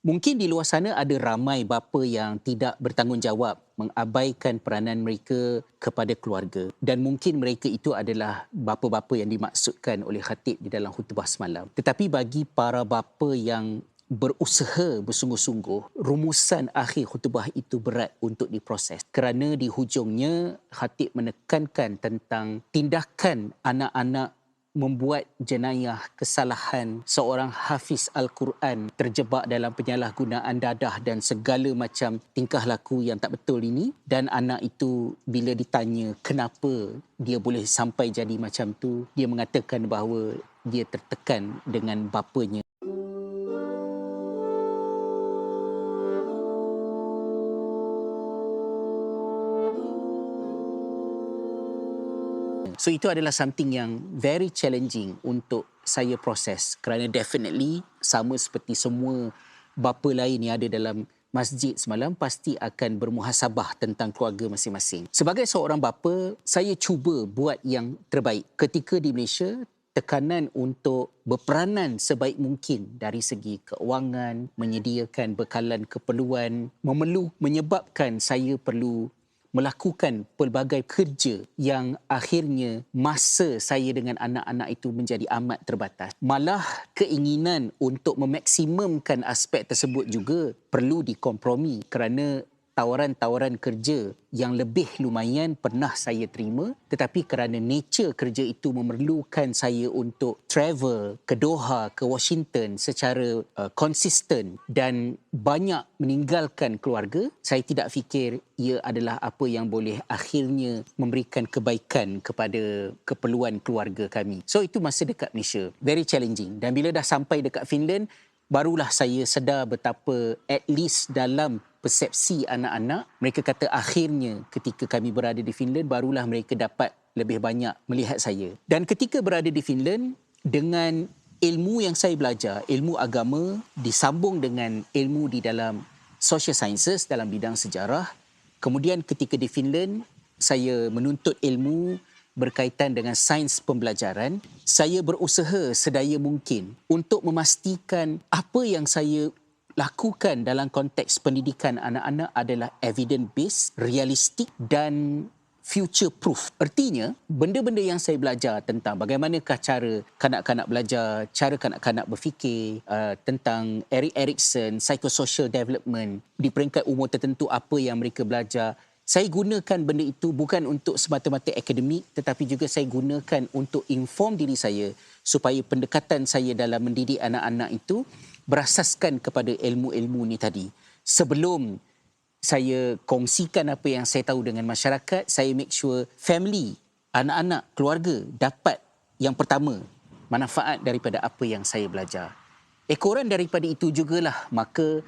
Mungkin di luar sana ada ramai bapa yang tidak bertanggungjawab mengabaikan peranan mereka kepada keluarga, dan mungkin mereka itu adalah bapa-bapa yang dimaksudkan oleh khatib di dalam khutbah semalam. Tetapi bagi para bapa yang berusaha bersungguh-sungguh, rumusan akhir khutbah itu berat untuk diproses kerana di hujungnya khatib menekankan tentang tindakan anak-anak membuat jenayah kesalahan, seorang hafiz Al-Quran terjebak dalam penyalahgunaan dadah dan segala macam tingkah laku yang tak betul ini, dan anak itu bila ditanya kenapa dia boleh sampai jadi macam tu, dia mengatakan bahawa dia tertekan dengan bapanya. So itu adalah something yang very challenging untuk saya proses, kerana definitely sama seperti semua bapa lain yang ada dalam masjid semalam pasti akan bermuhasabah tentang keluarga masing-masing. Sebagai seorang bapa, saya cuba buat yang terbaik. Ketika di Malaysia, tekanan untuk berperanan sebaik mungkin dari segi keuangan, menyediakan bekalan keperluan, menyebabkan saya perlu melakukan pelbagai kerja yang akhirnya masa saya dengan anak-anak itu menjadi amat terbatas. Malah keinginan untuk memaksimumkan aspek tersebut juga perlu dikompromi kerana tawaran-tawaran kerja yang lebih lumayan pernah saya terima, tetapi kerana nature kerja itu memerlukan saya untuk travel ke Doha, ke Washington secara konsisten dan banyak meninggalkan keluarga, saya tidak fikir ia adalah apa yang boleh akhirnya memberikan kebaikan kepada keperluan keluarga kami. So itu masa dekat Malaysia, very challenging. Dan bila dah sampai dekat Finland, barulah saya sedar betapa at least dalam persepsi anak-anak, mereka kata akhirnya ketika kami berada di Finland, barulah mereka dapat lebih banyak melihat saya. Dan ketika berada di Finland, dengan ilmu yang saya belajar, ilmu agama disambung dengan ilmu di dalam social sciences dalam bidang sejarah, kemudian ketika di Finland, saya menuntut ilmu berkaitan dengan sains pembelajaran, saya berusaha sedaya mungkin untuk memastikan apa yang saya lakukan dalam konteks pendidikan anak-anak adalah evidence-based, realistik dan future proof. Artinya, benda-benda yang saya belajar tentang bagaimanakah cara kanak-kanak belajar, cara kanak-kanak berfikir, tentang Erik Erikson, psychosocial development, di peringkat umur tertentu apa yang mereka belajar, saya gunakan benda itu bukan untuk semata-mata akademik, tetapi juga saya gunakan untuk inform diri saya supaya pendekatan saya dalam mendidik anak-anak itu berasaskan kepada ilmu-ilmu ni tadi. Sebelum saya kongsikan apa yang saya tahu dengan masyarakat, saya make sure family, anak-anak, keluarga dapat yang pertama, manfaat daripada apa yang saya belajar. Ekoran daripada itu jugalah, maka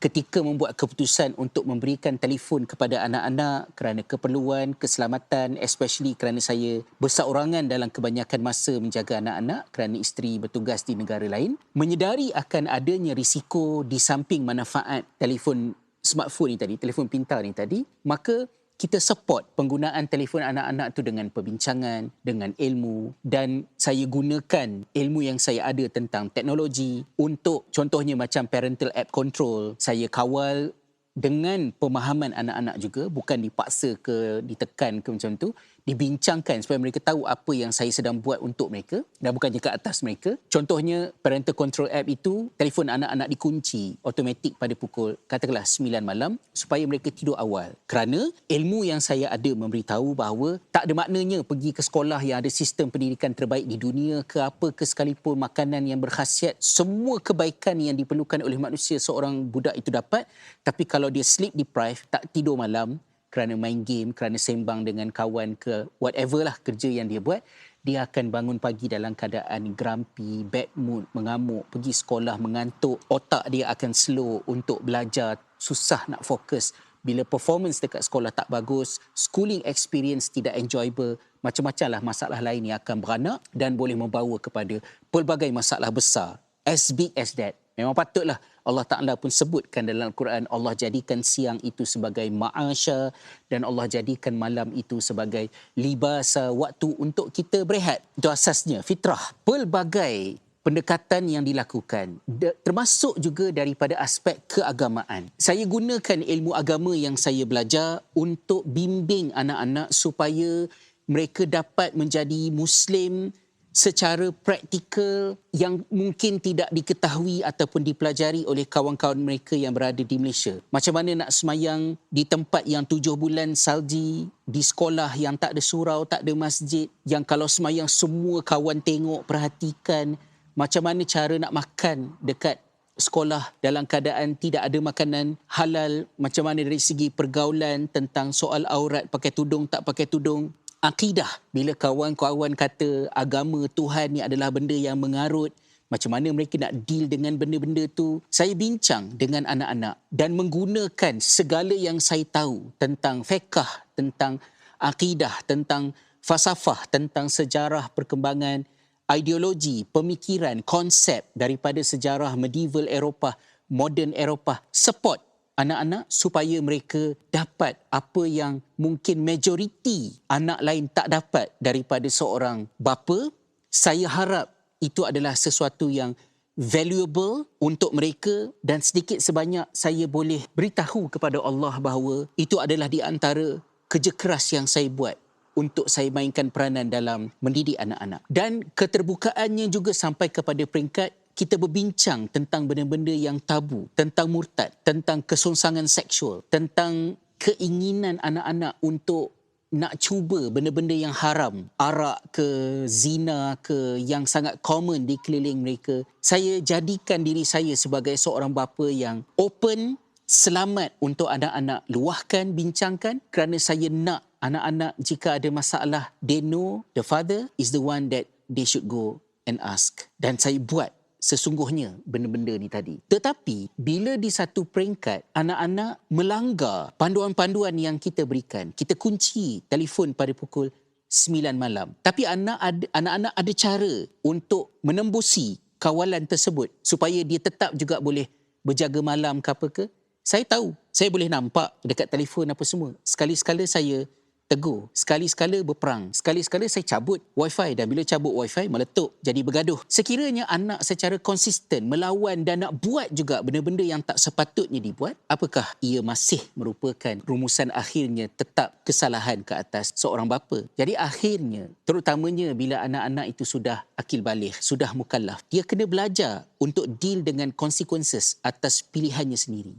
ketika membuat keputusan untuk memberikan telefon kepada anak-anak kerana keperluan, keselamatan, especially kerana saya berseorangan dalam kebanyakan masa menjaga anak-anak kerana isteri bertugas di negara lain, menyedari akan adanya risiko di samping manfaat telefon smartphone ni tadi, telefon pintar ni tadi, maka kita support penggunaan telefon anak-anak tu dengan perbincangan, dengan ilmu, dan saya gunakan ilmu yang saya ada tentang teknologi untuk contohnya macam parental app control. Saya kawal dengan pemahaman anak-anak juga, bukan dipaksa ke ditekan ke macam tu, dibincangkan supaya mereka tahu apa yang saya sedang buat untuk mereka dan bukannya ke atas mereka. Contohnya parental control app itu, telefon anak-anak dikunci automatik pada pukul katakanlah 9 malam supaya mereka tidur awal. Kerana ilmu yang saya ada memberitahu bahawa tak ada maknanya pergi ke sekolah yang ada sistem pendidikan terbaik di dunia ke apa ke sekalipun makanan yang berkhasiat, semua kebaikan yang diperlukan oleh manusia seorang budak itu dapat, tapi kalau dia sleep deprived, tak tidur malam kerana main game, kerana sembang dengan kawan ke whatever lah kerja yang dia buat, dia akan bangun pagi dalam keadaan grumpy, bad mood, mengamuk, pergi sekolah mengantuk, otak dia akan slow untuk belajar, susah nak fokus. Bila performance dekat sekolah tak bagus, schooling experience tidak enjoyable, macam-macam lah masalah lain yang akan beranak dan boleh membawa kepada pelbagai masalah besar. As big as that. Memang patutlah Allah Ta'ala pun sebutkan dalam Al-Quran, Allah jadikan siang itu sebagai ma'asya dan Allah jadikan malam itu sebagai libasa, waktu untuk kita berehat. Itu asasnya, fitrah. Pelbagai pendekatan yang dilakukan, termasuk juga daripada aspek keagamaan. Saya gunakan ilmu agama yang saya belajar untuk bimbing anak-anak supaya mereka dapat menjadi Muslim secara praktikal yang mungkin tidak diketahui ataupun dipelajari oleh kawan-kawan mereka yang berada di Malaysia. Macam mana nak semayang di tempat yang 7 bulan salji, di sekolah yang tak ada surau, tak ada masjid, yang kalau semayang semua kawan tengok, perhatikan. Macam mana cara nak makan dekat sekolah dalam keadaan tidak ada makanan halal. Macam mana dari segi pergaulan tentang soal aurat, pakai tudung, tak pakai tudung. Akidah, bila kawan-kawan kata agama Tuhan ni adalah benda yang mengarut, macam mana mereka nak deal dengan benda-benda tu. Saya bincang dengan anak-anak dan menggunakan segala yang saya tahu tentang fiqh, tentang akidah, tentang falsafah, tentang sejarah perkembangan, ideologi, pemikiran, konsep daripada sejarah medieval Eropah, modern Eropah, support anak-anak supaya mereka dapat apa yang mungkin majoriti anak lain tak dapat daripada seorang bapa. Saya harap itu adalah sesuatu yang valuable untuk mereka dan sedikit sebanyak saya boleh beritahu kepada Allah bahawa itu adalah di antara kerja keras yang saya buat untuk saya mainkan peranan dalam mendidik anak-anak. Dan keterbukaannya juga sampai kepada peringkat kita berbincang tentang benda-benda yang tabu, tentang murtad, tentang kesongsangan seksual, tentang keinginan anak-anak untuk nak cuba benda-benda yang haram, arak ke, zina ke, yang sangat common di keliling mereka. Saya jadikan diri saya sebagai seorang bapa yang open, selamat untuk anak-anak luahkan, bincangkan, kerana saya nak anak-anak jika ada masalah, they know the father is the one that they should go and ask. Dan saya buat sesungguhnya benda-benda ni tadi. Tetapi bila di satu peringkat anak-anak melanggar panduan-panduan yang kita berikan, kita kunci telefon pada pukul 9 malam. Tapi anak-anak ada cara untuk menembusi kawalan tersebut supaya dia tetap juga boleh berjaga malam ke apa ke. Saya tahu, saya boleh nampak dekat telefon apa semua. Sekali-sekala saya tegur, sekali-sekala berperang, sekali-sekala saya cabut wifi, dan bila cabut wifi meletup, jadi bergaduh. Sekiranya anak secara konsisten melawan dan nak buat juga benda-benda yang tak sepatutnya dibuat, apakah ia masih merupakan rumusan akhirnya tetap kesalahan ke atas seorang bapa? Jadi akhirnya, terutamanya bila anak-anak itu sudah akil baligh, sudah mukallaf, dia kena belajar untuk deal dengan consequences atas pilihannya sendiri.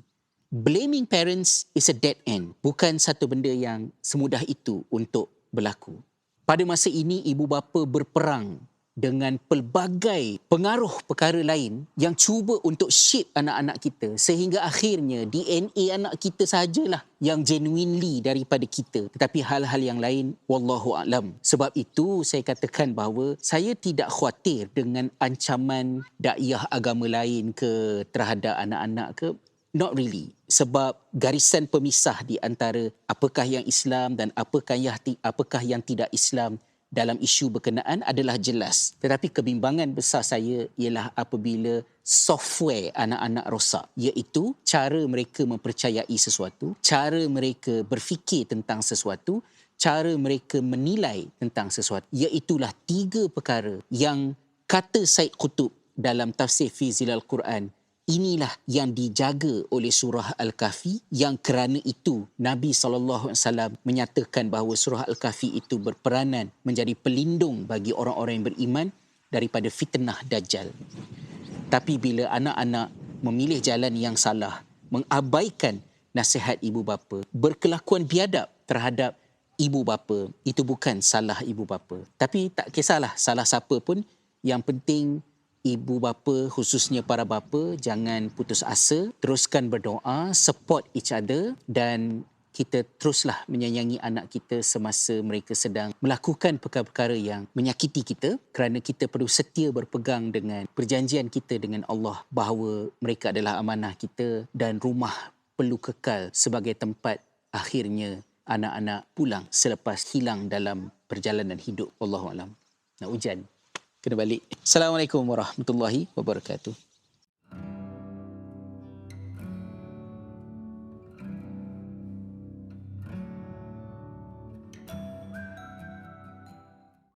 Blaming parents is a dead end. Bukan satu benda yang semudah itu untuk berlaku. Pada masa ini, ibu bapa berperang dengan pelbagai pengaruh perkara lain yang cuba untuk shape anak-anak kita sehingga akhirnya DNA anak kita sahajalah yang genuinely daripada kita. Tetapi hal-hal yang lain, wallahu a'lam. Sebab itu saya katakan bahawa saya tidak khawatir dengan ancaman dakwah agama lain ke terhadap anak-anak ke. Not really. Sebab garisan pemisah di antara apakah yang Islam dan apakah yang tidak Islam dalam isu berkenaan adalah jelas. Tetapi kebimbangan besar saya ialah apabila software anak-anak rosak, iaitu cara mereka mempercayai sesuatu, cara mereka berfikir tentang sesuatu, cara mereka menilai tentang sesuatu. Iaitulah 3 perkara yang kata Said Qutb dalam tafsir fi Zilal Quran, inilah yang dijaga oleh surah Al-Kahfi, yang kerana itu Nabi SAW menyatakan bahawa surah Al-Kahfi itu berperanan menjadi pelindung bagi orang-orang yang beriman daripada fitnah Dajjal. Tapi bila anak-anak memilih jalan yang salah, mengabaikan nasihat ibu bapa, berkelakuan biadab terhadap ibu bapa, itu bukan salah ibu bapa. Tapi tak kisahlah salah siapa pun, yang penting ibu bapa, khususnya para bapa, jangan putus asa, teruskan berdoa, support each other, dan kita teruslah menyayangi anak kita semasa mereka sedang melakukan perkara-perkara yang menyakiti kita, kerana kita perlu setia berpegang dengan perjanjian kita dengan Allah bahawa mereka adalah amanah kita dan rumah perlu kekal sebagai tempat akhirnya anak-anak pulang selepas hilang dalam perjalanan hidup. Wallahualam. Nak hujan, kena balik. Assalamualaikum warahmatullahi wabarakatuh.